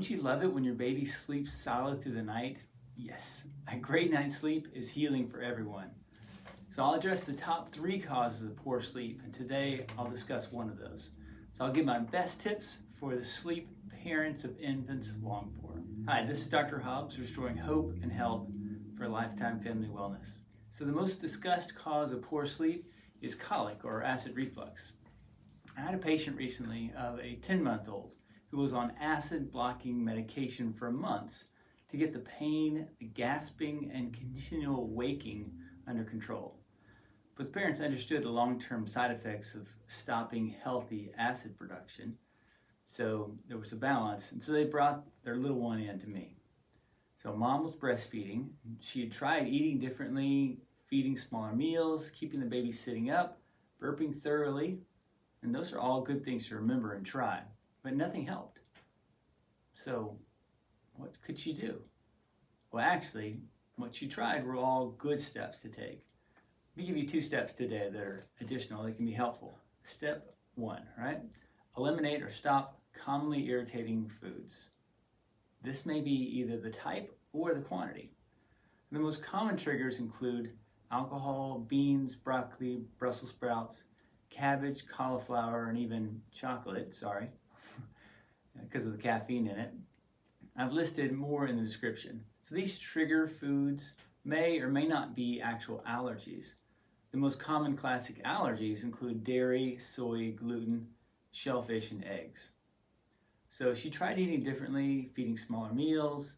Don't you love it when your baby sleeps solid through the night? Yes, a great night's sleep is healing for everyone. So I'll address the top 3 causes of poor sleep, and today I'll discuss one of those. So I'll give my best tips for the sleep parents of infants long for. Hi, this is Dr. Hobbs, restoring hope and health for lifetime family wellness. So the most discussed cause of poor sleep is colic or acid reflux. I had a patient recently of a 10-month-old who was on acid blocking medication for months to get the pain, the gasping, and continual waking under control. But the parents understood the long-term side effects of stopping healthy acid production, so there was a balance, and so they brought their little one in to me. So mom was breastfeeding. She had tried eating differently, feeding smaller meals, keeping the baby sitting up, burping thoroughly, and those are all good things to remember and try, but nothing helped. So what could she do? Well, actually, what she tried were all good steps to take. Let me give you 2 steps today that are additional that can be helpful. Step 1, right? Eliminate or stop commonly irritating foods. This may be either the type or the quantity. The most common triggers include alcohol, beans, broccoli, Brussels sprouts, cabbage, cauliflower, and even chocolate, because of the caffeine in it. I've listed more in the description. So these trigger foods may or may not be actual allergies. The most common classic allergies include dairy, soy, gluten, shellfish, and eggs. So she tried eating differently, feeding smaller meals.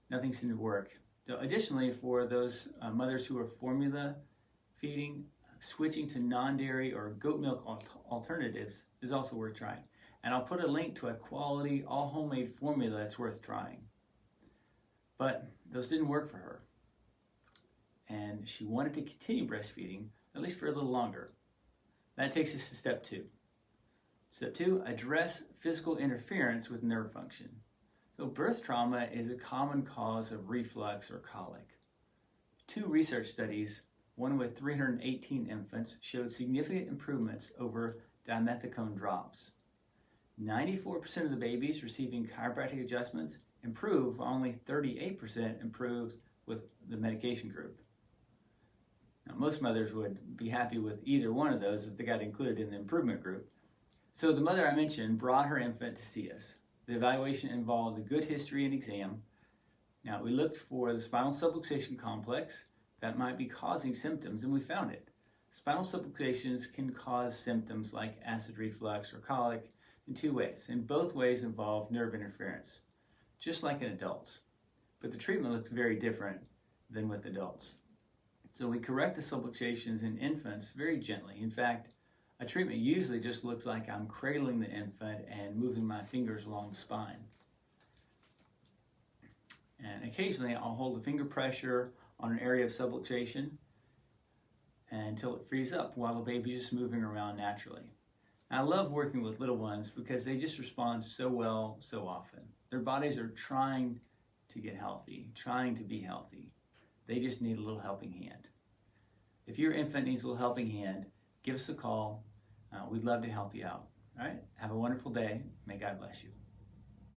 Nothing seemed to work. Additionally, for those mothers who are formula feeding, switching to non-dairy or goat milk alternatives is also worth trying. And I'll put a link to a quality, all homemade formula that's worth trying. But those didn't work for her. And she wanted to continue breastfeeding, at least for a little longer. That takes us to step 2. Step 2, address physical interference with nerve function. So birth trauma is a common cause of reflux or colic. 2 research studies, one with 318 infants, showed significant improvements over dimethicone drops. 94% of the babies receiving chiropractic adjustments improve, while only 38% improves with the medication group. Now, most mothers would be happy with either one of those if they got included in the improvement group. So the mother I mentioned brought her infant to see us. The evaluation involved a good history and exam. Now, we looked for the spinal subluxation complex that might be causing symptoms, and we found it. Spinal subluxations can cause symptoms like acid reflux or colic in 2 ways, and both ways involve nerve interference, just like in adults. But the treatment looks very different than with adults. So we correct the subluxations in infants very gently. In fact, a treatment usually just looks like I'm cradling the infant and moving my fingers along the spine. And occasionally I'll hold the finger pressure on an area of subluxation until it frees up while the baby's just moving around naturally. And I love working with little ones because they just respond so well so often. Their bodies are trying to get healthy, trying to be healthy. They just need a little helping hand. If your infant needs a little helping hand, give us a call. We'd love to help you out. All right? Have a wonderful day. May God bless you.